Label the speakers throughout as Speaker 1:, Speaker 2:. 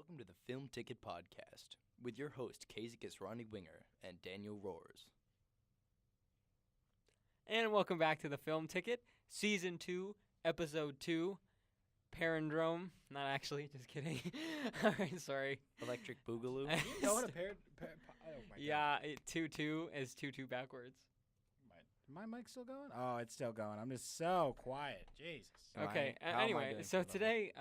Speaker 1: Welcome to the Film Ticket Podcast with your host, Israni-Wenger and Daniel Roars.
Speaker 2: And welcome back to the Film Ticket, Season 2, Episode 2, Palindrome. Not actually, just kidding. All right, sorry.
Speaker 1: Electric Boogaloo.
Speaker 3: You know what a oh my
Speaker 2: Yeah, 2-2 is 2-2 backwards.
Speaker 3: God. My mic still going? Oh, it's still going. I'm just so quiet. Jesus.
Speaker 2: Okay,
Speaker 1: How am I
Speaker 2: anyway,
Speaker 1: doing
Speaker 2: so
Speaker 1: for the-
Speaker 2: today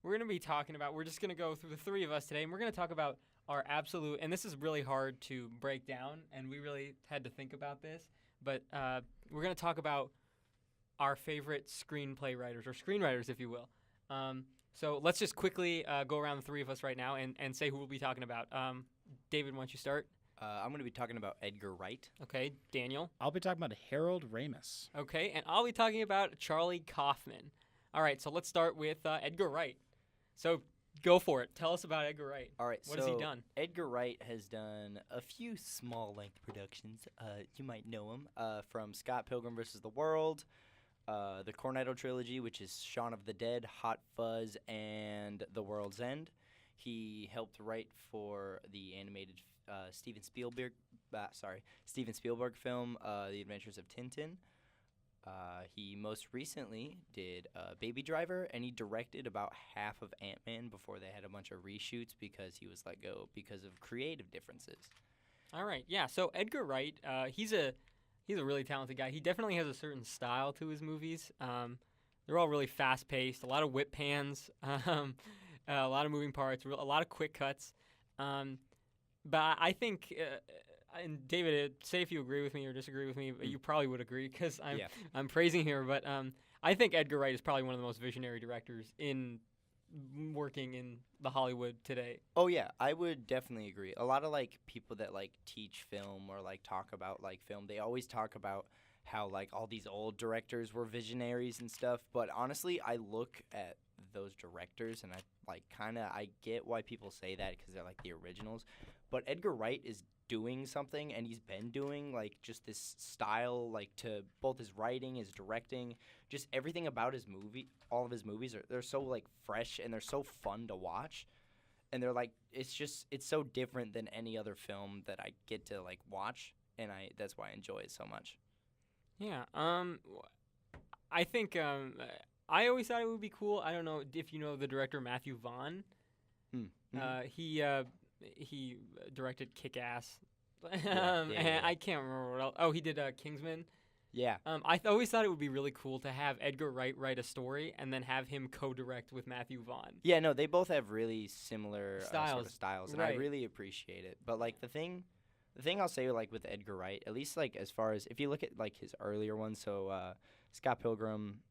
Speaker 2: we're going to be talking about, we're just going to go through the three of us today, and we're going to talk about our absolute, and this is really hard to break down, and we really had to think about this, but we're going to talk about our favorite screenplay writers, or screenwriters, if you will. So let's just quickly go around the three of us right now and say who we'll be talking about. David, why don't you start?
Speaker 1: I'm going to be talking about Edgar Wright.
Speaker 2: Okay, Daniel.
Speaker 3: I'll be talking about Harold Ramis.
Speaker 2: Okay, and I'll be talking about Charlie Kaufman. All right, so let's start with Edgar Wright. So go for it. Tell us about Edgar Wright.
Speaker 1: All right,
Speaker 2: What has he done?
Speaker 1: Edgar Wright has done a few small-length productions. You might know him from Scott Pilgrim vs. the World, the Cornetto trilogy, which is Shaun of the Dead, Hot Fuzz, and The World's End. He helped write for the animated Steven Spielberg film, The Adventures of Tintin. He most recently did Baby Driver, and he directed about half of Ant-Man before they had a bunch of reshoots because he was let go because of creative differences.
Speaker 2: All right, yeah. So Edgar Wright, he's a really talented guy. He definitely has a certain style to his movies. They're all really fast-paced, a lot of whip pans, a lot of moving parts, a lot of quick cuts. But I think, and David, say if you agree with me or disagree with me, but you probably would agree because I'm praising here. But I think Edgar Wright is probably one of the most visionary directors in working in the Hollywood today.
Speaker 1: Oh yeah, I would definitely agree. A lot of people that teach film or talk about film, they always talk about how all these old directors were visionaries and stuff. But honestly, I look at those directors and I get why people say that because they're the originals. But Edgar Wright is doing something, and he's been doing just this style to both his writing, his directing, just everything about his movie. All of his movies they're so fresh and they're so fun to watch, and they're it's so different than any other film that I get to watch, and that's why I enjoy it so much.
Speaker 2: Yeah. I think I always thought it would be cool. I don't know if you know the director Matthew Vaughn.
Speaker 1: Mm-hmm.
Speaker 2: He directed Kick-Ass.
Speaker 1: Yeah.
Speaker 2: And I can't remember what else. Oh, he did Kingsman.
Speaker 1: Yeah.
Speaker 2: I always thought it would be really cool to have Edgar Wright write a story and then have him co-direct with Matthew Vaughn.
Speaker 1: Yeah, no, they both have really similar styles, and
Speaker 2: right.
Speaker 1: I really appreciate it. But the thing I'll say with Edgar Wright, at least as far as if you look at his earlier ones, so Scott Pilgrim,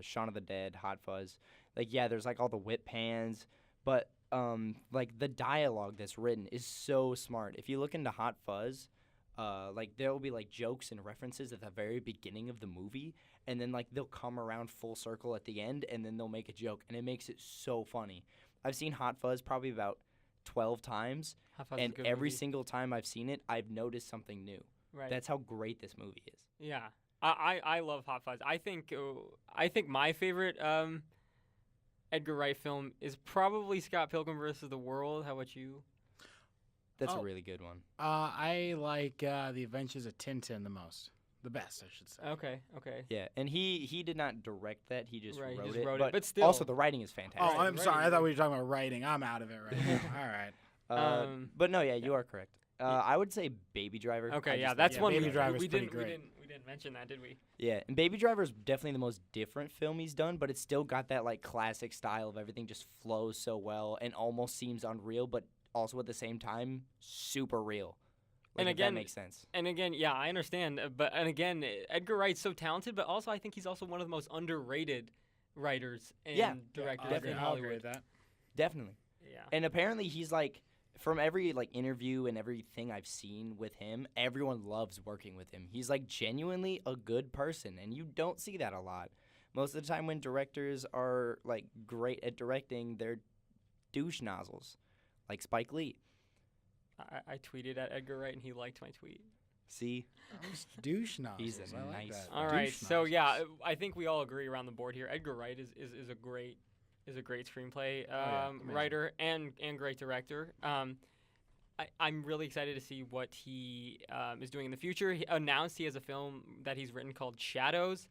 Speaker 1: Shaun of the Dead, Hot Fuzz, yeah, there's all the whip pans, but the dialogue that's written is so smart. If you look into Hot Fuzz, there will be jokes and references at the very beginning of the movie, and then they'll come around full circle at the end, and then they'll make a joke, and it makes it so funny. I've seen Hot Fuzz probably about 12 times, and every single time I've seen it, I've noticed something new.
Speaker 2: Right.
Speaker 1: That's how great this movie is.
Speaker 2: Yeah, I love Hot Fuzz. I think my favorite Edgar Wright film is probably Scott Pilgrim vs. the World. How about you?
Speaker 1: That's a really good one.
Speaker 3: I like The Adventures of Tintin the best, I should say.
Speaker 2: Okay.
Speaker 1: Yeah, and he did not direct that. He just
Speaker 2: Right, he
Speaker 1: wrote
Speaker 2: just
Speaker 1: it.
Speaker 2: wrote it, but still.
Speaker 1: Also, the writing is fantastic.
Speaker 3: Oh, I'm
Speaker 2: Writing
Speaker 3: sorry. I
Speaker 2: is
Speaker 3: thought we were talking about writing. I'm out of it right now. All right.
Speaker 1: But no, yeah, you are correct. I would say Baby Driver.
Speaker 2: Okay, yeah,
Speaker 1: just
Speaker 2: that's
Speaker 1: like
Speaker 2: one
Speaker 3: Baby
Speaker 2: we
Speaker 3: Driver's
Speaker 2: we
Speaker 3: pretty
Speaker 2: didn't
Speaker 3: great.
Speaker 2: we didn't mention that, did we?
Speaker 1: Yeah, and Baby Driver is definitely the most different film he's done, but it's still got that classic style of everything just flows so well and almost seems unreal, but also at the same time super real.
Speaker 2: And
Speaker 1: if
Speaker 2: again,
Speaker 1: that makes sense.
Speaker 2: And again, yeah, I understand. But again, Edgar Wright's so talented, but also I think he's also one of the most underrated writers and directors
Speaker 1: definitely.
Speaker 2: in
Speaker 3: I'll agree
Speaker 2: Hollywood.
Speaker 3: with that.
Speaker 1: Definitely.
Speaker 2: Yeah.
Speaker 1: And apparently he's from every interview and everything I've seen with him, everyone loves working with him. He's genuinely a good person, and you don't see that a lot. Most of the time when directors are great at directing, they're douche nozzles, like Spike Lee.
Speaker 2: I tweeted at Edgar Wright, and he liked my tweet.
Speaker 1: See?
Speaker 3: Douche nozzles.
Speaker 1: He's a
Speaker 3: I like
Speaker 1: nice
Speaker 3: that.
Speaker 2: All right,
Speaker 3: Douche
Speaker 2: so
Speaker 3: nozzles.
Speaker 2: yeah, I think we all agree around the board here. Edgar Wright is a great is a great screenplay
Speaker 3: amazing.
Speaker 2: writer and great director. I'm really excited to see what he is doing in the future. He announced he has a film that he's written called Shadows.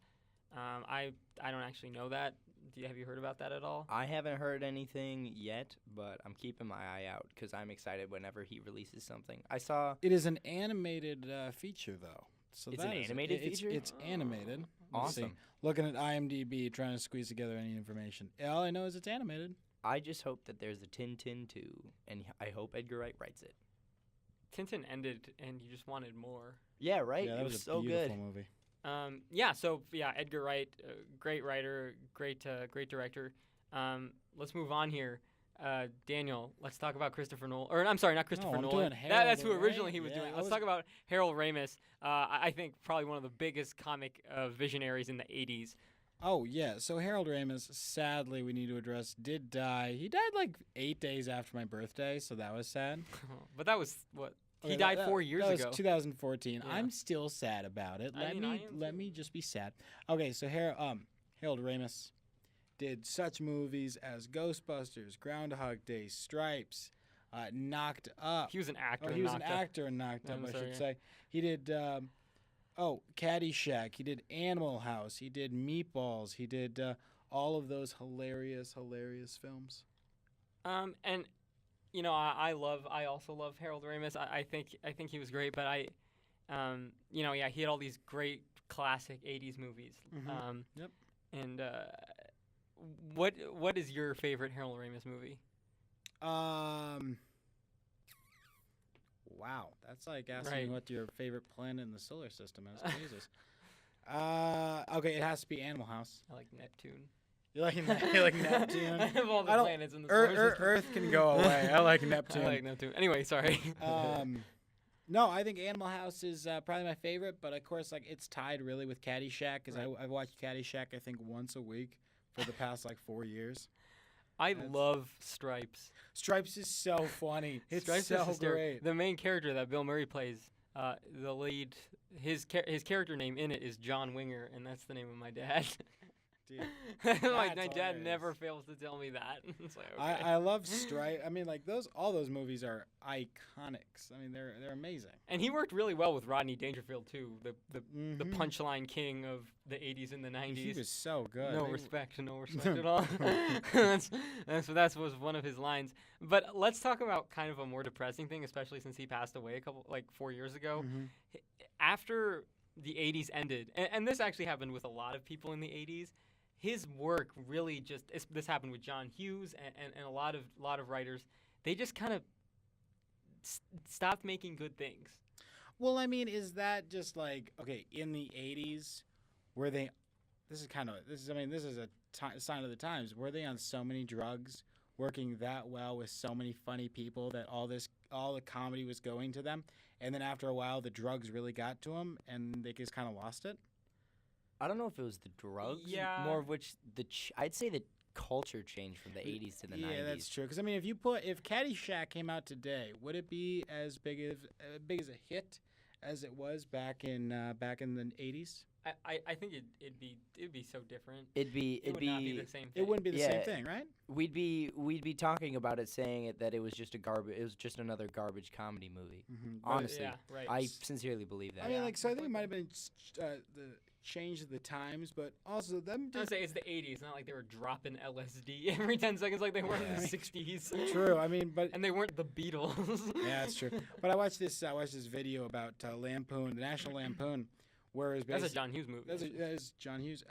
Speaker 2: I don't actually know that. Have you heard about that at all?
Speaker 1: I haven't heard anything yet, but I'm keeping my eye out because I'm excited whenever he releases something. I saw
Speaker 3: It is an animated feature, though. So
Speaker 1: It's
Speaker 3: that
Speaker 1: an
Speaker 3: is-
Speaker 1: animated
Speaker 3: it's,
Speaker 1: feature?
Speaker 3: It's animated. Let's see.
Speaker 1: Awesome.
Speaker 3: Looking at IMDb, trying to squeeze together any information. All I know is it's animated.
Speaker 1: I just hope that there's a Tintin 2, and I hope Edgar Wright writes it.
Speaker 2: Tintin ended, and you just wanted more.
Speaker 1: Yeah, right?
Speaker 3: Yeah, that
Speaker 1: it
Speaker 3: was
Speaker 1: was
Speaker 3: a
Speaker 1: so
Speaker 3: beautiful
Speaker 1: good.
Speaker 3: movie.
Speaker 2: Edgar Wright, great writer, great director. Let's move on here. Daniel, let's talk about Christopher Nolan. Or I'm sorry, not Christopher
Speaker 3: I'm
Speaker 2: Nolan.
Speaker 3: doing Harold
Speaker 2: That's who
Speaker 3: Lloyd
Speaker 2: originally he was
Speaker 3: Wright. Yeah,
Speaker 2: doing.
Speaker 3: I
Speaker 2: Let's
Speaker 3: was-
Speaker 2: talk about Harold Ramis. I think probably one of the biggest comic visionaries in the 80s.
Speaker 3: Oh, yeah. So Harold Ramis, sadly, we need to address, did die. He died like 8 days after my birthday, so that was sad.
Speaker 2: But that was what he
Speaker 3: Okay,
Speaker 2: died
Speaker 3: that-
Speaker 2: 4 years
Speaker 3: that was
Speaker 2: ago.
Speaker 3: 2014.
Speaker 2: Yeah.
Speaker 3: I'm still sad about it.
Speaker 2: I
Speaker 3: Let
Speaker 2: mean, I
Speaker 3: me
Speaker 2: am
Speaker 3: let
Speaker 2: too.
Speaker 3: me just be sad. Okay, so Harold Ramis did such movies as Ghostbusters, Groundhog Day, Stripes, Knocked Up.
Speaker 2: He was an actor.
Speaker 3: Oh,
Speaker 2: in
Speaker 3: he was an
Speaker 2: Knocked Up.
Speaker 3: actor in Knocked Up,
Speaker 2: I'm
Speaker 3: I
Speaker 2: sorry,
Speaker 3: should
Speaker 2: yeah.
Speaker 3: say. He did Caddyshack. He did Animal House. He did Meatballs. He did all of those hilarious films.
Speaker 2: And I also love Harold Ramis. I think he was great, but he had all these great classic 80s movies.
Speaker 3: Mhm. Yep.
Speaker 2: And what is your favorite Harold Ramis movie?
Speaker 3: Wow, that's like asking
Speaker 2: Right.
Speaker 3: what your favorite planet in the solar system is. Jesus. Okay, it has to be Animal House.
Speaker 2: I like Neptune.
Speaker 3: You like you like Neptune?
Speaker 2: Of all the
Speaker 3: I don't-
Speaker 2: planets in the solar system.
Speaker 3: Earth can go away. I like Neptune.
Speaker 2: I like Neptune. Anyway, sorry.
Speaker 3: No, I think Animal House is probably my favorite, but of course, like it's tied really with Caddyshack because
Speaker 2: Right.
Speaker 3: I've watched Caddyshack I think once a week for the past like 4 years.
Speaker 2: I
Speaker 3: That's-
Speaker 2: love Stripes.
Speaker 3: Stripes is so funny. It's
Speaker 2: Stripes
Speaker 3: so
Speaker 2: is hysterical.
Speaker 3: great.
Speaker 2: The main character that Bill Murray plays, the lead, his character name in it is John Winger, and that's the name of my dad.
Speaker 3: Dude,
Speaker 2: my
Speaker 3: that's
Speaker 2: dad
Speaker 3: hilarious.
Speaker 2: never fails to tell me that. It's like, okay.
Speaker 3: I love Stripe. I mean, like all those movies are iconics. I mean, they're amazing.
Speaker 2: And he worked really well with Rodney Dangerfield too, the
Speaker 3: Mhm.
Speaker 2: punchline king of the 80s and the 90s.
Speaker 3: He was so good.
Speaker 2: No
Speaker 3: They-
Speaker 2: respect at all. That was one of his lines. But let's talk about kind of a more depressing thing, especially since he passed away 4 years ago.
Speaker 3: Mhm.
Speaker 2: After the 80s ended, and this actually happened with a lot of people in the 80s, his work really this happened with John Hughes and a lot of writers. They just kind of stopped making good things.
Speaker 3: Well, I mean, is that just like okay in the '80s? Were they? This is a sign of the times. Were they on so many drugs, working that well with so many funny people that all the comedy was going to them, and then after a while the drugs really got to them, and they just kind of lost it?
Speaker 1: I don't know if it was the drugs,
Speaker 2: Yeah.
Speaker 1: more of which I'd say the culture changed from the 80s to the 90s.
Speaker 3: Yeah, that's true. Because I mean, if Caddyshack came out today, would it be as big as a hit as it was back in the '80s?
Speaker 2: I think it'd be so different.
Speaker 1: It'd be
Speaker 2: It would not be the same thing.
Speaker 3: It wouldn't be the same
Speaker 1: Yeah.
Speaker 3: thing, right?
Speaker 1: we'd be talking about it, saying that it was just another garbage comedy movie.
Speaker 3: Mm-hmm.
Speaker 1: Honestly,
Speaker 2: Yeah, right.
Speaker 1: I sincerely believe that.
Speaker 3: I mean,
Speaker 2: Yeah.
Speaker 3: like, so I think it might have been the change of the times, but also them
Speaker 2: I would
Speaker 3: just
Speaker 2: say it's the 80s, not like they were dropping LSD every 10 seconds like they were in the
Speaker 3: Yeah.
Speaker 2: 60s.
Speaker 3: true. I mean, but
Speaker 2: And they weren't the Beatles.
Speaker 3: yeah, that's true. But I watched this video about Lampoon, the National Lampoon, where it's
Speaker 2: That's a
Speaker 3: basically
Speaker 2: John Hughes movie.
Speaker 3: that is John Hughes.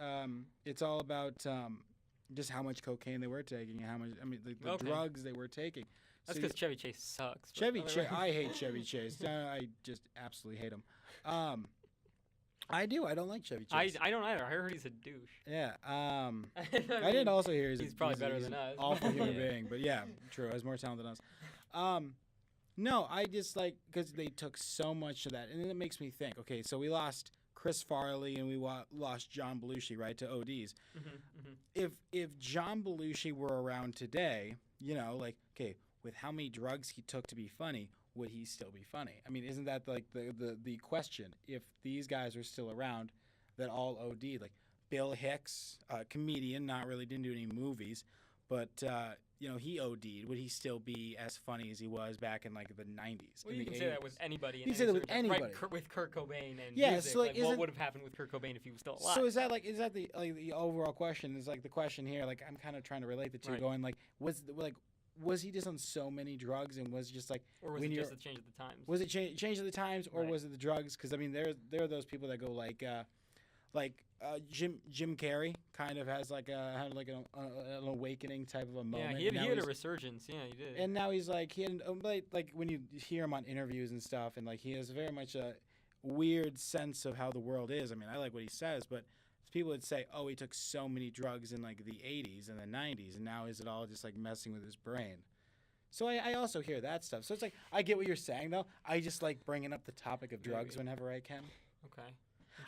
Speaker 3: It's all about just how much cocaine they were taking and how much. I mean, the
Speaker 2: Okay.
Speaker 3: drugs they were taking.
Speaker 2: That's
Speaker 3: So
Speaker 2: because Chevy Chase sucks. but
Speaker 3: Chevy
Speaker 2: otherwise-
Speaker 3: Chase. I hate Chevy Chase. I just absolutely hate him. I do. I don't like Chevy Chase.
Speaker 2: I don't either. I heard he's a douche.
Speaker 3: Yeah. I
Speaker 2: I
Speaker 3: did also hear
Speaker 2: he's probably better
Speaker 3: he's
Speaker 2: than
Speaker 3: an
Speaker 2: us.
Speaker 3: awful human
Speaker 2: Yeah.
Speaker 3: being, but yeah, true. I was more talented than us. No, I just like because they took so much of that, and then it makes me think. Okay, so we lost Chris Farley and we lost John Belushi, right, to ODs. If John Belushi were around today, like okay, with how many drugs he took to be funny, would he still be funny? I mean, isn't that like the question? If these guys are still around, that all OD, like Bill Hicks, comedian, didn't do any movies, but he OD'd. Would he still be as funny as he was back in like the 90s?
Speaker 2: Well,
Speaker 3: in
Speaker 2: you
Speaker 3: the
Speaker 2: can
Speaker 3: 80s?
Speaker 2: say that with anybody.
Speaker 3: You can say that with anybody.
Speaker 2: Right, with Kurt Cobain and
Speaker 3: Yeah,
Speaker 2: music.
Speaker 3: so, like,
Speaker 2: what
Speaker 3: isn't-
Speaker 2: would have happened with Kurt Cobain if he was still alive?
Speaker 3: So is that the overall question? Is like the question here? Like I'm kind of trying to relate the two.
Speaker 2: Right.
Speaker 3: Going like was he just on so many drugs and was just like
Speaker 2: or was
Speaker 3: when
Speaker 2: it
Speaker 3: you're-
Speaker 2: just the change of the times?
Speaker 3: was it change of the times or
Speaker 2: Right.
Speaker 3: was it the drugs? Because I mean there are those people that go Jim Carrey kind of has like had like an awakening type of a moment.
Speaker 2: Yeah, he
Speaker 3: Now
Speaker 2: had a
Speaker 3: he's-
Speaker 2: resurgence. Yeah, he did.
Speaker 3: And now he's like like when you hear him on interviews and stuff, and like he has very much a weird sense of how the world is. I mean, I like what he says, but people would say, "Oh, he took so many drugs in like the '80s and the '90s, and now is it all just like messing with his brain?" So I also hear that stuff. So it's like I get what you're saying though. I just like bringing up the topic of drugs whenever I can.
Speaker 2: Okay.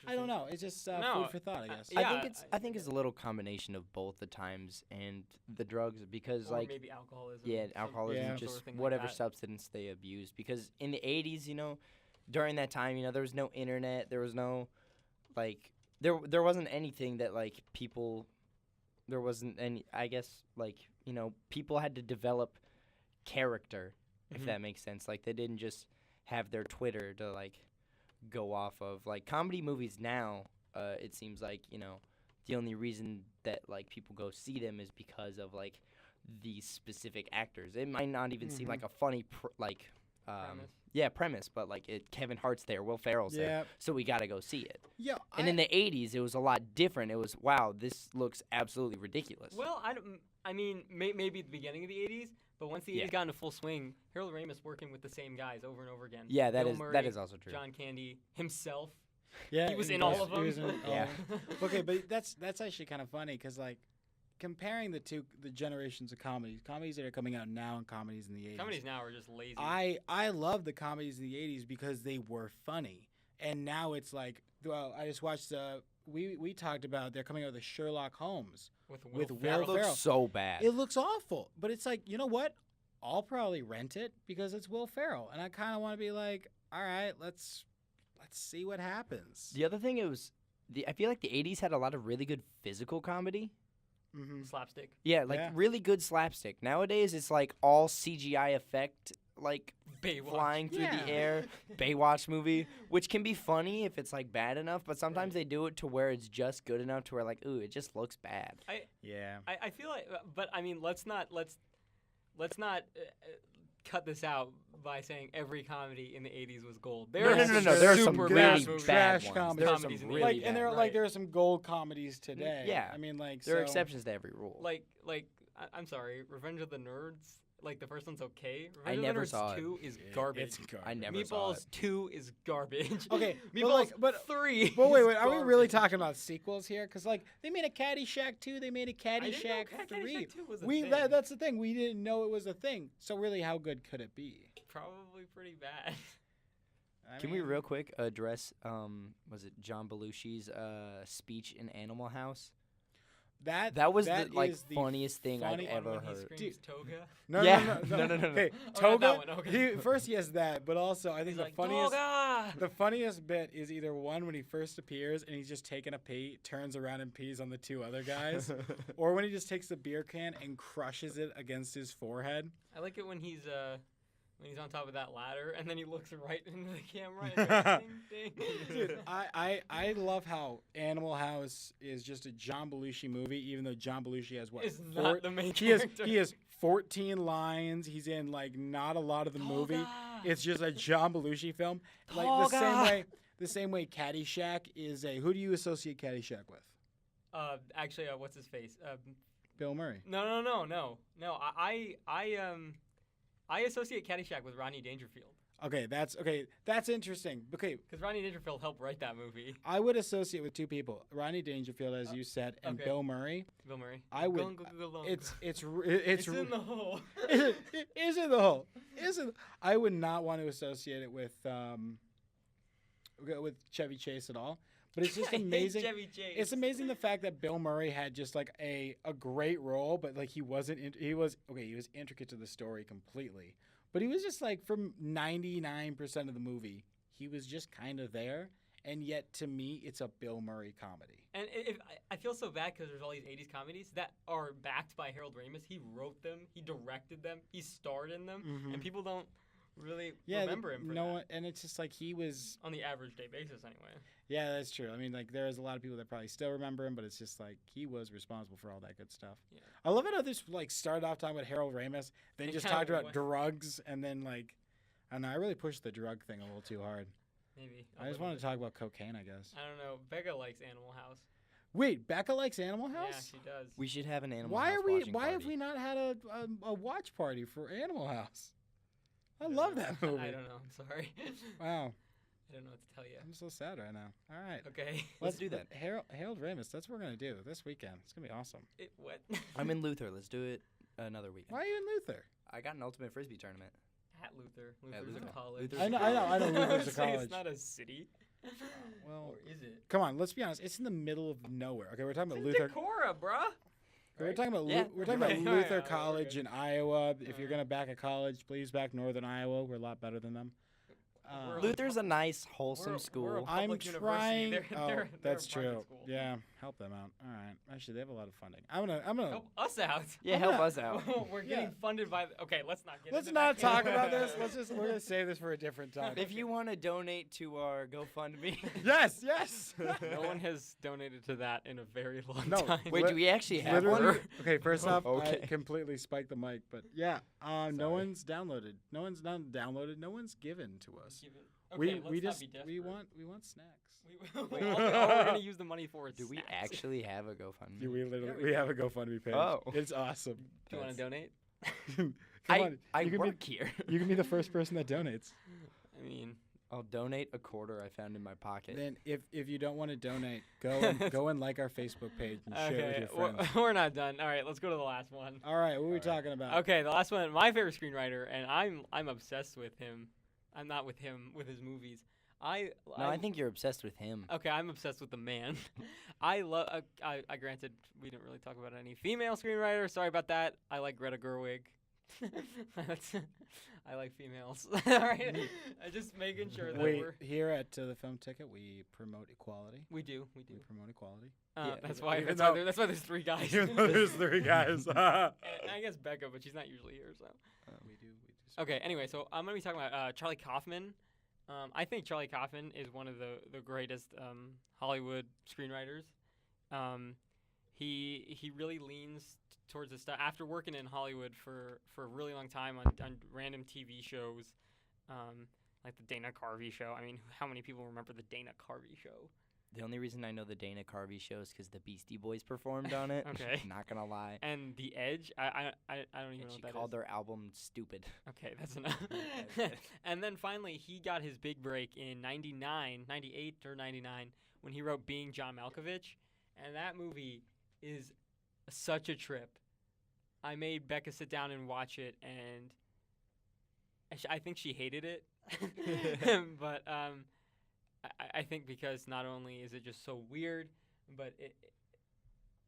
Speaker 3: I don't know. It's just
Speaker 2: No,
Speaker 3: food for thought, I guess.
Speaker 2: yeah,
Speaker 1: I think it's a little combination of both the times and the drugs because
Speaker 2: Or
Speaker 1: like
Speaker 2: maybe alcoholism.
Speaker 1: yeah,
Speaker 2: some
Speaker 1: alcoholism,
Speaker 3: Yeah.
Speaker 1: just
Speaker 2: sort of thing like
Speaker 1: whatever
Speaker 2: that.
Speaker 1: substance they abused. Because in the 80s, during that time, there was no internet, there was no, like, there wasn't anything that, like, people, there wasn't any, I guess, like, people had to develop character, if
Speaker 2: Mhm.
Speaker 1: that makes sense. Like, they didn't just have their Twitter to, like, go off of. Like, comedy movies now, it seems like, the only reason that, like, people go see them is because of, like, these specific actors. It might not even seem
Speaker 3: Mhm.
Speaker 1: like a funny, premise, but like Kevin Hart's there, Will Ferrell's there,
Speaker 3: Yeah.
Speaker 1: so we gotta go see it.
Speaker 3: Yeah.
Speaker 1: And in the 80s, it was a lot different. It was, wow, this looks absolutely ridiculous.
Speaker 2: Well, I mean, maybe at the beginning of the '80s, but once the '80s
Speaker 1: Yeah.
Speaker 2: got into full swing, Harold Ramis working with the same guys over and over again.
Speaker 1: Yeah, that
Speaker 2: Bill
Speaker 1: is
Speaker 2: Murray,
Speaker 1: that is also true.
Speaker 2: John Candy himself.
Speaker 3: Yeah,
Speaker 2: He was in all of
Speaker 3: he was
Speaker 2: them.
Speaker 3: in all
Speaker 1: Yeah.
Speaker 3: of them. Okay, but that's actually kind of funny because like comparing the generations of comedies that are coming out now and comedies in the 80s.
Speaker 2: Comedies now are just lazy.
Speaker 3: I love the comedies in the 80s because they were funny, and now it's like, well, I just watched we talked about they're coming out with the Sherlock Holmes.
Speaker 2: with
Speaker 3: with
Speaker 2: Will
Speaker 3: Will
Speaker 2: Ferrell.
Speaker 1: It looks
Speaker 3: Ferrell.
Speaker 1: so bad.
Speaker 3: It looks awful, but it's like, you know what? I'll probably rent it because it's Will Ferrell, and I kind of want to be like, all right, let's see what happens.
Speaker 1: The other thing I feel like the 80s had a lot of really good physical comedy.
Speaker 3: Mm-hmm.
Speaker 2: Slapstick.
Speaker 1: Yeah, like
Speaker 3: Yeah.
Speaker 1: really good slapstick. Nowadays, it's like all CGI effect, like
Speaker 2: Baywatch.
Speaker 1: flying through
Speaker 3: Yeah.
Speaker 1: the air. Baywatch movie, which can be funny if it's like bad enough, but sometimes they do it to where it's just good enough to where like, ooh, it just looks bad.
Speaker 3: Yeah.
Speaker 2: I feel like, but I mean, let's not cut this out by saying every comedy in the '80s was gold.
Speaker 1: No,
Speaker 2: There
Speaker 1: no,
Speaker 2: are
Speaker 1: no, no,
Speaker 2: some
Speaker 1: there are some
Speaker 2: super
Speaker 1: really
Speaker 2: bad movies.
Speaker 1: bad
Speaker 3: trash
Speaker 1: ones.
Speaker 3: comedies.
Speaker 1: There are some
Speaker 2: Comedies in the
Speaker 1: really
Speaker 3: Like,
Speaker 1: bad
Speaker 3: and there are
Speaker 1: ones.
Speaker 3: like there are some gold comedies today.
Speaker 1: Yeah.
Speaker 3: I mean, like
Speaker 1: There are
Speaker 3: so-
Speaker 1: exceptions to every rule.
Speaker 2: Like I'm sorry, Revenge of the Nerds. Like the first one's okay.
Speaker 1: I
Speaker 2: Revenge
Speaker 1: never
Speaker 2: of the
Speaker 1: saw
Speaker 2: Nerds
Speaker 1: it.
Speaker 2: 2 is
Speaker 3: It-
Speaker 2: garbage.
Speaker 3: It's garbage.
Speaker 1: I never saw
Speaker 2: Meatballs
Speaker 1: it.
Speaker 2: 2 is garbage.
Speaker 3: Okay, but
Speaker 2: Meatballs
Speaker 3: like- but-
Speaker 2: 3.
Speaker 3: But wait,
Speaker 2: is
Speaker 3: are we really
Speaker 2: garbage.
Speaker 3: talking about sequels here? Because like they made a Caddyshack 2, they made a
Speaker 2: I didn't know
Speaker 3: Caddyshack
Speaker 2: Caddyshack
Speaker 3: 3.
Speaker 2: 2 was a
Speaker 3: We
Speaker 2: thing.
Speaker 3: that's the thing. We didn't know it was a thing. So really, how good could it be?
Speaker 2: Probably pretty bad.
Speaker 3: I
Speaker 1: Can we
Speaker 3: mean,
Speaker 1: real quick address was it John Belushi's speech in Animal House?
Speaker 3: That
Speaker 1: was
Speaker 3: that
Speaker 1: the like
Speaker 3: is the
Speaker 1: funny thing I've
Speaker 3: funny-
Speaker 1: ever
Speaker 2: When he
Speaker 1: heard.
Speaker 2: screams toga.
Speaker 3: No,
Speaker 1: Yeah.
Speaker 3: no.
Speaker 1: No.
Speaker 3: Okay,
Speaker 2: Oh, not
Speaker 3: Toga.
Speaker 2: that one, okay.
Speaker 3: First he has that, but also I think
Speaker 2: He's
Speaker 3: the
Speaker 2: like,
Speaker 3: funniest.
Speaker 2: Toga!
Speaker 3: The funniest bit is either one when he first appears and he's just taking a pee, turns around and pees on the two other guys, or when he just takes the beer can and crushes it against his forehead.
Speaker 2: I like it when he's on top of that ladder and then he looks right into the camera and goes, ding, ding.
Speaker 3: Dude, I love how Animal House is just a John Belushi movie, even though John Belushi has what?
Speaker 2: Is not the main
Speaker 3: he has
Speaker 2: character.
Speaker 3: he has 14 lines. He's in like not a lot of the movie.
Speaker 2: Toga!
Speaker 3: It's just a John Belushi film. Like the same way Caddyshack is a. Who do you associate Caddyshack with?
Speaker 2: Actually, what's his face?
Speaker 3: Bill Murray.
Speaker 2: No. I associate Caddyshack with Rodney Dangerfield
Speaker 3: Okay, that's interesting. Okay,
Speaker 2: because Rodney Dangerfield helped write that movie.
Speaker 3: I would associate with two people: Rodney Dangerfield, as you said, and
Speaker 2: okay.
Speaker 3: Bill Murray.
Speaker 2: Bill Murray.
Speaker 3: I would.
Speaker 2: Go.
Speaker 3: It's
Speaker 2: It's in the hole.
Speaker 3: Is it the whole? Is it? I would not want to associate it with Chevy Chase at all. But it's just
Speaker 2: I hate
Speaker 3: amazing.
Speaker 2: Chevy Chase.
Speaker 3: It's amazing the fact that Bill Murray had just like a great role, but like he wasn't. He was intricate to the story completely, but he was just like from 99% of the movie, he was just kind of there, and yet to me, it's a Bill Murray comedy.
Speaker 2: And if I feel so bad because there's all these 80s comedies that are backed by Harold Ramis. He wrote them, he directed them, he starred in them, and people don't really remember him for that.
Speaker 3: And it's just like he was
Speaker 2: on the average day basis anyway.
Speaker 3: Yeah, that's true. I mean, like there's a lot of people that probably still remember him, but it's just like he was responsible for all that good stuff.
Speaker 2: Yeah.
Speaker 3: I love it how this like started off talking about Harold Ramis, then just talked about drugs, and then like I don't know. I really pushed the drug thing a little too hard.
Speaker 2: Maybe.
Speaker 3: I just wanted to talk about cocaine, I guess.
Speaker 2: I don't know. Becca likes Animal House.
Speaker 3: Wait, Becca likes Animal House?
Speaker 2: Yeah, she does.
Speaker 1: We should have an Animal House watching
Speaker 3: Why
Speaker 1: party.
Speaker 3: have we not had a watch party for Animal House? I love that movie.
Speaker 2: I don't know. I'm sorry.
Speaker 3: Wow.
Speaker 2: I don't know what to tell you.
Speaker 3: I'm so sad right now. All right.
Speaker 2: Okay.
Speaker 1: Let's do that.
Speaker 3: Harold Ramis, that's what we're going to do this weekend. It's going to be awesome.
Speaker 2: What?
Speaker 1: I'm in Luther. Let's do it another weekend.
Speaker 3: Why are you in Luther?
Speaker 1: I got an ultimate frisbee tournament.
Speaker 2: At Luther.
Speaker 1: At
Speaker 2: Luther's
Speaker 1: Luther.
Speaker 2: a college.
Speaker 1: Luther's
Speaker 3: I know Luther's a
Speaker 2: Say
Speaker 3: college.
Speaker 2: It's not a city.
Speaker 3: Well,
Speaker 2: Or is it?
Speaker 3: come on, let's be honest. It's in the middle of nowhere. Okay, we're talking about
Speaker 2: It's in
Speaker 3: Luther.
Speaker 2: Decorah, bruh.
Speaker 3: We're talking about
Speaker 1: Yeah.
Speaker 3: we're talking about
Speaker 2: Right.
Speaker 3: Luther
Speaker 2: Alright,
Speaker 3: College
Speaker 2: we're
Speaker 3: in Iowa. If you're
Speaker 2: Alright.
Speaker 3: gonna back a college, please back Northern Iowa. We're a lot better than them.
Speaker 2: We're
Speaker 1: Luther's a nice, wholesome
Speaker 2: we're a
Speaker 1: school.
Speaker 3: I'm
Speaker 2: public university.
Speaker 3: trying.
Speaker 2: They're
Speaker 3: That's
Speaker 2: a private
Speaker 3: true.
Speaker 2: school.
Speaker 3: Yeah, help them out. All right. Actually, they have a lot of funding. I'm gonna.
Speaker 2: Help us out.
Speaker 1: Yeah,
Speaker 3: I'm
Speaker 1: help
Speaker 3: not-
Speaker 1: us out.
Speaker 2: We're getting
Speaker 3: Yeah.
Speaker 2: funded by. Okay, let's not get.
Speaker 3: Let's
Speaker 2: into
Speaker 3: not
Speaker 2: that
Speaker 3: talk
Speaker 2: can.
Speaker 3: about this. We're gonna save this for a different time.
Speaker 1: If you want to donate to our GoFundMe.
Speaker 3: Yes.
Speaker 2: No one has donated to that in a very long
Speaker 3: No,
Speaker 2: time.
Speaker 1: Wait, do we actually have one?
Speaker 3: Literally. Okay, first off,
Speaker 1: Okay.
Speaker 3: I completely spiked the mic, but yeah, no
Speaker 1: Sorry.
Speaker 3: one's downloaded. No one's not downloaded. No one's given to us.
Speaker 2: Give it-
Speaker 3: we
Speaker 2: okay, let's
Speaker 3: we
Speaker 2: not
Speaker 3: just
Speaker 2: be
Speaker 3: we
Speaker 2: desperate.
Speaker 3: want snacks.
Speaker 2: All we're gonna use the money for is
Speaker 1: Do we
Speaker 2: snacks.
Speaker 1: actually have a GoFundMe?
Speaker 3: Yeah, we literally
Speaker 2: we
Speaker 3: we have a GoFundMe page.
Speaker 1: Oh.
Speaker 3: It's awesome.
Speaker 2: Do you want to donate?
Speaker 3: Come
Speaker 1: I
Speaker 3: on, you can
Speaker 1: work here.
Speaker 3: be you can be the first person that donates.
Speaker 2: I mean,
Speaker 1: I'll donate a quarter I found in my pocket.
Speaker 3: Then if you don't want to donate, go and like our Facebook page and share it with
Speaker 2: okay,
Speaker 3: your friends.
Speaker 2: we're not done. All right, let's go to the last one.
Speaker 3: All right, what are we talking about?
Speaker 2: Okay, the last one. My favorite screenwriter, and I'm obsessed with him. I'm not with him, with his movies.
Speaker 1: No, I think you're obsessed with him.
Speaker 2: Okay, I'm obsessed with the man. I love. I granted we didn't really talk about any female screenwriters. Sorry about that. I like Greta Gerwig. I like females. All right, just making sure that we're.
Speaker 3: Here at the Film Ticket, we promote equality.
Speaker 2: We do.
Speaker 3: We promote equality.
Speaker 1: Yeah,
Speaker 2: That's
Speaker 3: even-
Speaker 2: why.
Speaker 3: even
Speaker 2: That's why there's three guys.
Speaker 3: Even though there's three guys.
Speaker 2: And I guess Becca, but she's not usually here. So.
Speaker 3: we do.
Speaker 2: Okay. Anyway, so I'm gonna be talking about Charlie Kaufman. I think Charlie Kaufman is one of the greatest Hollywood screenwriters. He really leans towards the stuff after working in Hollywood for a really long time on random TV shows, like the Dana Carvey show. I mean, how many people remember the Dana Carvey show?
Speaker 1: The only reason I know the Dana Carvey show is because the Beastie Boys performed on it.
Speaker 2: Okay.
Speaker 1: Not gonna lie.
Speaker 2: And The Edge. I don't even
Speaker 1: And
Speaker 2: know
Speaker 1: she
Speaker 2: what that
Speaker 1: called
Speaker 2: is.
Speaker 1: their album stupid.
Speaker 2: Okay, that's enough. And then finally, he got his big break in 98 or 99, when he wrote Being John Malkovich. And that movie is such a trip. I made Becca sit down and watch it, and I think she hated it. But I think because not only is it just so weird, but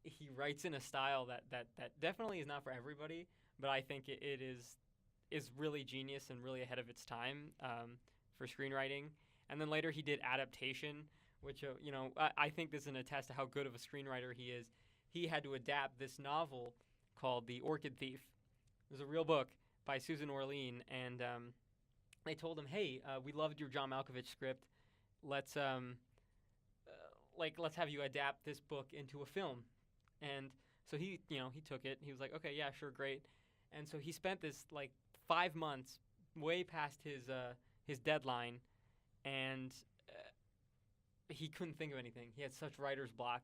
Speaker 2: he writes in a style that definitely is not for everybody, but I think it is really genius and really ahead of its time for screenwriting. And then later he did Adaptation, which I think this is an attest to how good of a screenwriter he is. He had to adapt this novel called The Orchid Thief. It was a real book by Susan Orlean, and they told him, "Hey, we loved your John Malkovich script. Let's have you adapt this book into a film." And so he took it. He was like, "Okay, yeah, sure, great." And so he spent this 5 months, way past his deadline, and he couldn't think of anything. He had such writer's block.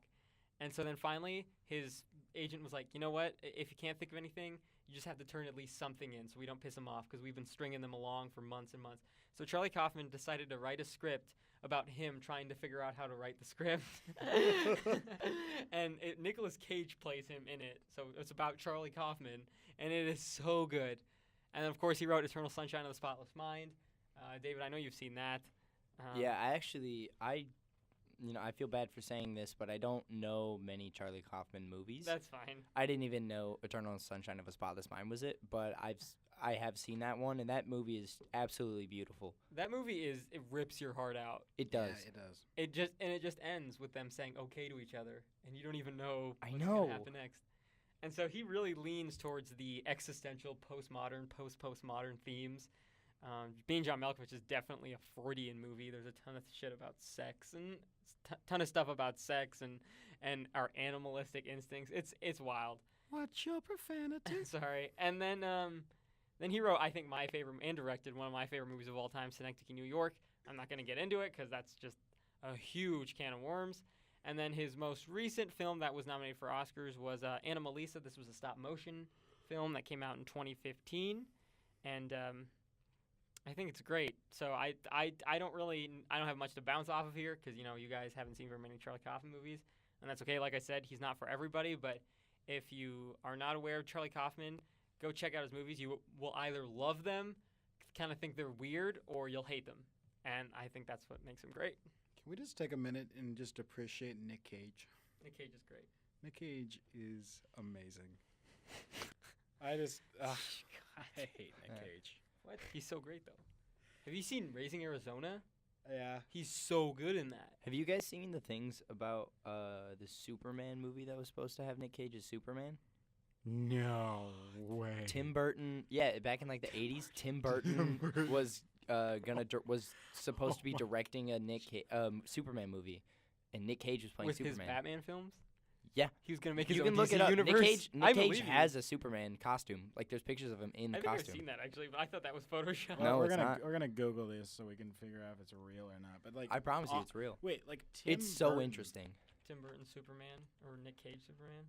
Speaker 2: And so then finally, his agent was like, "You know what? If you can't think of anything, you just have to turn at least something in so we don't piss him off, because we've been stringing them along for months and months." So Charlie Kaufman decided to write a script about him trying to figure out how to write the script. And Nicolas Cage plays him in it. So it's about Charlie Kaufman, and it is so good. And of course, he wrote Eternal Sunshine of the Spotless Mind. David, I know you've seen that.
Speaker 1: Yeah, I feel bad for saying this, but I don't know many Charlie Kaufman movies.
Speaker 2: That's fine.
Speaker 1: I didn't even know Eternal Sunshine of a Spotless Mind was it, but I have seen that one, and that movie is absolutely beautiful.
Speaker 2: That movie it rips your heart out.
Speaker 1: It does.
Speaker 3: Yeah, it does.
Speaker 2: It just ends with them saying okay to each other, and you don't even know
Speaker 1: I
Speaker 2: what's
Speaker 1: know.
Speaker 2: gonna happen next. And so he really leans towards the existential, postmodern themes. Being John Malkovich is definitely a Freudian movie. There's a ton of shit about sex and ton of stuff about sex and our animalistic instincts. It's wild.
Speaker 3: Watch your profanity.
Speaker 2: Sorry. And then he wrote, I think, my favorite and directed one of my favorite movies of all time, Synecdoche, New York. I'm not going to get into it because that's just a huge can of worms. And then his most recent film that was nominated for Oscars was Anomalisa. This was a stop-motion film that came out in 2015. And I think it's great. So I don't have much to bounce off of here because, you guys haven't seen very many Charlie Kaufman movies. And that's okay. Like I said, he's not for everybody, but if you are not aware of Charlie Kaufman, go check out his movies. You will either love them, kind of think they're weird, or you'll hate them. And I think that's what makes them great.
Speaker 3: Can we just take a minute and just appreciate Nick Cage?
Speaker 2: Nick Cage is great.
Speaker 3: Nick Cage is amazing. I hate Nick Cage.
Speaker 2: What? He's so great, though. Have you seen Raising Arizona?
Speaker 3: Yeah.
Speaker 2: He's so good in that.
Speaker 1: Have you guys seen the things about the Superman movie that was supposed to have Nick Cage as Superman?
Speaker 3: No way.
Speaker 1: Tim Burton, back in like the 80s, Tim Burton was was supposed to be directing a Superman movie, and Nick Cage was playing
Speaker 2: With
Speaker 1: Superman.
Speaker 2: his Batman films?
Speaker 1: Yeah.
Speaker 2: He was going to make his
Speaker 1: You
Speaker 2: own
Speaker 1: can look
Speaker 2: DC
Speaker 1: it up.
Speaker 2: universe.
Speaker 1: Nick Cage has a Superman costume. Like there's pictures of him in the
Speaker 2: I think I've
Speaker 1: costume.
Speaker 2: seen that actually, but I thought that was Photoshop.
Speaker 1: No,
Speaker 3: we're
Speaker 1: it's
Speaker 3: gonna
Speaker 1: not.
Speaker 3: we're gonna Google this so we can figure out if it's real or not. But like,
Speaker 1: I promise you, it's real.
Speaker 3: wait, like Tim
Speaker 1: It's so
Speaker 3: Burton.
Speaker 1: interesting.
Speaker 2: Tim Burton Superman or Nick Cage Superman.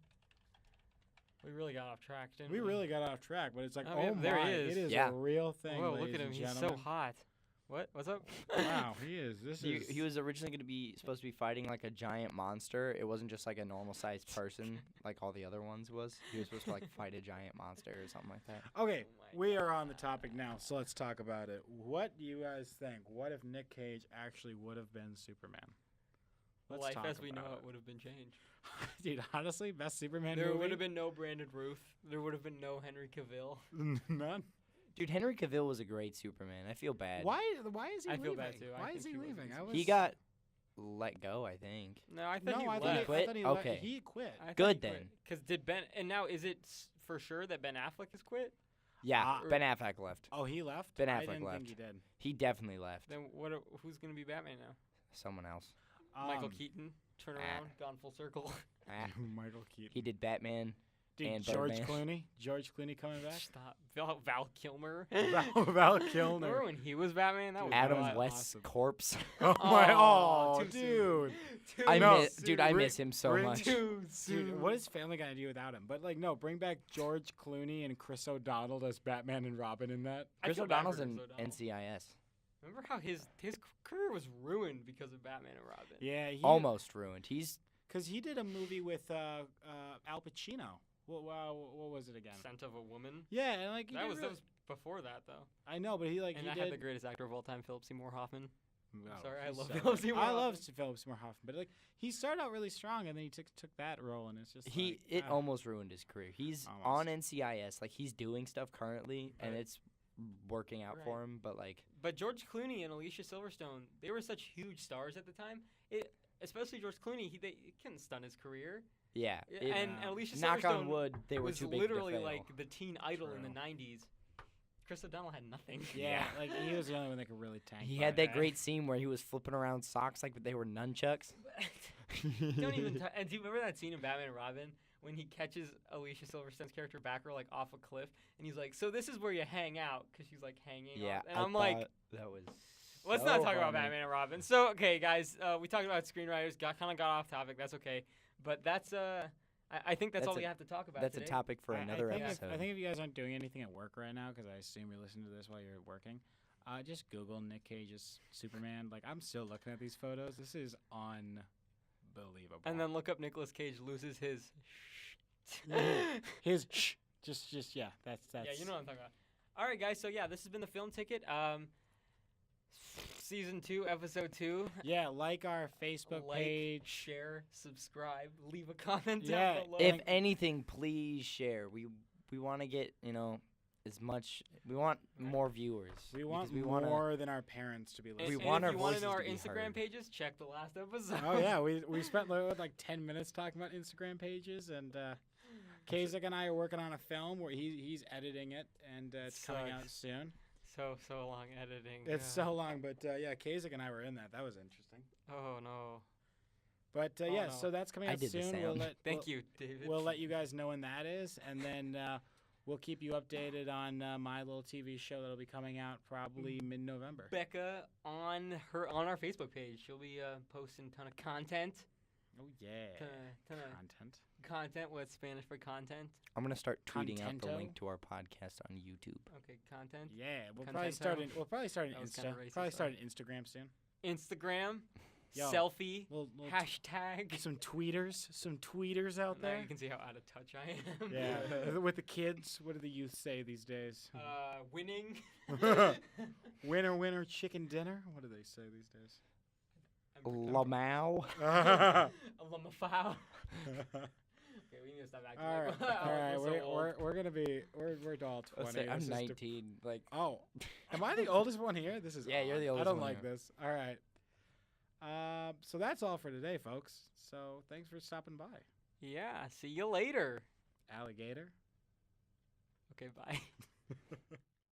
Speaker 2: We really got off track, didn't
Speaker 3: We
Speaker 2: we?
Speaker 3: really got off track, but it's like,
Speaker 2: Oh, yeah,
Speaker 3: oh
Speaker 2: there
Speaker 3: my,
Speaker 2: he is.
Speaker 3: it is
Speaker 1: Yeah.
Speaker 3: a real thing.
Speaker 2: Whoa,
Speaker 3: ladies
Speaker 2: look at him.
Speaker 3: and
Speaker 2: He's so
Speaker 3: gentlemen.
Speaker 2: hot. What? What's up?
Speaker 3: Wow, he is.
Speaker 1: He was originally going to be supposed to be fighting like a giant monster. It wasn't just like a normal sized person like all the other ones was. He was supposed to like fight a giant monster or something like that.
Speaker 3: Okay,
Speaker 2: Oh my
Speaker 3: we are on the topic now, so let's talk about it. What do you guys think? What if Nick Cage actually would have been Superman? Let's
Speaker 2: Life
Speaker 3: talk
Speaker 2: as we know
Speaker 3: about
Speaker 2: it would have been changed.
Speaker 3: Dude, honestly, best Superman
Speaker 2: There
Speaker 3: movie?
Speaker 2: would have been no Brandon Ruth. There would have been no Henry Cavill.
Speaker 3: None.
Speaker 1: Dude, Henry Cavill was a great Superman. I feel bad.
Speaker 3: Why is he
Speaker 2: I
Speaker 3: leaving?
Speaker 2: feel bad, too. I
Speaker 3: Why
Speaker 2: think
Speaker 3: is he
Speaker 2: he wasn't
Speaker 3: leaving?
Speaker 2: Superman.
Speaker 1: He got let go, I think.
Speaker 2: No, I thought
Speaker 3: No,
Speaker 2: he
Speaker 3: I
Speaker 2: left.
Speaker 3: thought he
Speaker 1: quit?
Speaker 3: quit.
Speaker 1: Okay.
Speaker 3: He quit.
Speaker 2: I thought
Speaker 1: Good
Speaker 2: he
Speaker 1: then.
Speaker 2: quit. Because did Ben and now is it for sure that Ben Affleck has quit?
Speaker 1: Yeah,
Speaker 3: Uh,
Speaker 1: Ben Affleck left.
Speaker 3: Oh, he left?
Speaker 1: Ben
Speaker 3: I
Speaker 1: Affleck
Speaker 3: didn't
Speaker 1: left.
Speaker 3: think he did.
Speaker 1: He definitely left.
Speaker 2: Then who's gonna be Batman now?
Speaker 1: Someone else.
Speaker 2: Michael Keaton. Turn around, gone full circle.
Speaker 1: Ah,
Speaker 3: Michael Keaton.
Speaker 1: he did Batman.
Speaker 3: Dude,
Speaker 1: and
Speaker 3: George
Speaker 1: Birdman.
Speaker 3: Clooney coming back?
Speaker 2: Stop. Val Kilmer.
Speaker 3: Val Kilmer.
Speaker 2: Remember when he was Batman? That was
Speaker 1: Adam
Speaker 2: wild.
Speaker 1: West's
Speaker 3: awesome.
Speaker 1: corpse.
Speaker 3: Oh my!
Speaker 2: Aw,
Speaker 3: Oh,
Speaker 2: too soon.
Speaker 3: dude.
Speaker 2: Too
Speaker 1: I
Speaker 2: soon.
Speaker 1: miss him so
Speaker 3: Bring
Speaker 1: much.
Speaker 2: Too soon.
Speaker 3: Dude, what is family gonna do without him? But like, no, bring back George Clooney and Chris O'Donnell as Batman and Robin in that.
Speaker 2: I
Speaker 1: Chris
Speaker 2: feel bad
Speaker 1: O'Donnell's
Speaker 2: for
Speaker 1: in
Speaker 2: Chris O'Donnell.
Speaker 1: NCIS.
Speaker 2: Remember how his career was ruined because of Batman and Robin?
Speaker 3: Yeah, he
Speaker 1: Almost ruined. He's
Speaker 3: because he did a movie with Al Pacino. What was it again?
Speaker 2: Scent of a Woman.
Speaker 3: Yeah, and like he
Speaker 2: That
Speaker 3: did
Speaker 2: was
Speaker 3: really-
Speaker 2: before that though.
Speaker 3: I know, but he
Speaker 2: And
Speaker 3: he
Speaker 2: that
Speaker 3: did.
Speaker 2: had the greatest actor of all time, Philip Seymour Hoffman.
Speaker 3: Wow,
Speaker 2: sorry, I
Speaker 3: he's
Speaker 2: love
Speaker 3: so
Speaker 2: Philip
Speaker 3: good.
Speaker 2: Seymour
Speaker 3: I love
Speaker 2: Hoffman.
Speaker 3: Philip Seymour Hoffman, but like he started out really strong, and then he took that role, and it's just
Speaker 1: it almost ruined his career. He's
Speaker 3: Almost.
Speaker 1: on NCIS, like he's doing stuff currently, and
Speaker 2: Right.
Speaker 1: it's working out for him. But like,
Speaker 2: But George Clooney and Alicia Silverstone, they were such huge stars at the time. Especially George Clooney, he couldn't stunt his career.
Speaker 1: yeah,
Speaker 2: And Alicia
Speaker 1: knock
Speaker 2: Silverstone
Speaker 1: on wood, they were
Speaker 2: was
Speaker 1: too big
Speaker 2: literally
Speaker 1: to fail.
Speaker 2: like the teen idol in the
Speaker 3: True.
Speaker 2: 90s. Chris O'Donnell had nothing.
Speaker 3: Yeah, like he was the only one that could really tank.
Speaker 1: He
Speaker 3: by
Speaker 1: had that great scene where he was flipping around socks like they were nunchucks.
Speaker 2: Don't even. And do you remember that scene in Batman and Robin when he catches Alicia Silverstone's character Batgirl like off a cliff, and he's like, "So this is where you hang out," because she's like hanging.
Speaker 1: Yeah,
Speaker 2: off. And I'm like,
Speaker 1: that was.
Speaker 2: let's
Speaker 1: so
Speaker 2: not talk about
Speaker 1: funny.
Speaker 2: Batman and Robin. So okay, guys, we talked about screenwriters. Kind of got off topic. That's okay, but that's I think that's all we have to talk about
Speaker 1: That's
Speaker 2: today.
Speaker 1: a topic for another
Speaker 3: I think
Speaker 1: episode.
Speaker 3: I think if you guys aren't doing anything at work right now, because I assume you're listening to this while you're working, just Google Nick Cage's Superman. Like I'm still looking at these photos. This is unbelievable.
Speaker 2: And then look up Nicolas Cage loses his.
Speaker 3: his just yeah, that's
Speaker 2: Yeah, you know what I'm talking about. All right, guys. So yeah, this has been the Film Ticket. Season 2, episode 2.
Speaker 3: Yeah, like our Facebook
Speaker 2: Like,
Speaker 3: page.
Speaker 2: share, subscribe, leave a comment
Speaker 3: Yeah,
Speaker 2: down below.
Speaker 1: If anything, please share. We want to get as much. We want more viewers.
Speaker 3: We want
Speaker 1: because we wanna-
Speaker 3: more than our parents to be
Speaker 2: And,
Speaker 3: listening.
Speaker 1: We want
Speaker 2: and
Speaker 1: our
Speaker 2: if you want to
Speaker 1: voices
Speaker 2: know our
Speaker 1: to be
Speaker 2: Instagram
Speaker 1: heard.
Speaker 2: pages, check the last episode.
Speaker 3: Oh yeah, we spent like 10 minutes talking about Instagram pages, and Kazak and I are working on a film where he's editing it, and it's coming out
Speaker 2: Sucks.
Speaker 3: soon.
Speaker 2: so long editing.
Speaker 3: It's so long, but yeah, Kazak and I were in that. That was interesting.
Speaker 2: Oh no.
Speaker 3: But
Speaker 2: Oh,
Speaker 3: yeah,
Speaker 2: no.
Speaker 3: so that's coming
Speaker 1: I
Speaker 3: out
Speaker 1: did the
Speaker 3: soon.
Speaker 1: sound.
Speaker 2: Thank you, David.
Speaker 3: We'll let you guys know when that is, and then we'll keep you updated on my little TV show that'll be coming out probably mid-November.
Speaker 2: Becca on our Facebook page. She'll be posting a ton of content.
Speaker 3: Oh yeah,
Speaker 2: Ton of
Speaker 3: content.
Speaker 2: content with Spanish for content.
Speaker 1: I'm gonna start tweeting out the
Speaker 3: Contento?
Speaker 1: link to our podcast on YouTube.
Speaker 2: Okay, content.
Speaker 3: Yeah, we'll
Speaker 2: Contento.
Speaker 3: probably start an
Speaker 2: That was
Speaker 3: Insta.
Speaker 2: kinda racist,
Speaker 3: Probably start
Speaker 2: sorry.
Speaker 3: an Instagram soon.
Speaker 2: Instagram.
Speaker 3: Yo,
Speaker 2: Selfie.
Speaker 3: We'll
Speaker 2: Hashtag.
Speaker 3: some tweeters out
Speaker 2: Now
Speaker 3: there.
Speaker 2: you can see how out of touch I am.
Speaker 3: Yeah, with the kids. What do the youth say these days?
Speaker 2: Winning.
Speaker 3: Winner, winner, chicken dinner. What do they say these days?
Speaker 1: Lamau.
Speaker 2: A lumafau. Okay, we need to stop acting
Speaker 3: All right,
Speaker 2: like
Speaker 3: all right.
Speaker 2: we're so old.
Speaker 3: We're gonna be we're all 20.
Speaker 1: I'm
Speaker 3: This is
Speaker 1: 19. Like,
Speaker 3: oh, am I the oldest one here? This is
Speaker 1: Yeah, you're the
Speaker 3: odd.
Speaker 1: oldest
Speaker 3: I don't
Speaker 1: one
Speaker 3: like
Speaker 1: here.
Speaker 3: this. All right. So that's all for today, folks. So thanks for stopping by.
Speaker 2: Yeah, see you later.
Speaker 3: Alligator.
Speaker 2: Okay, bye.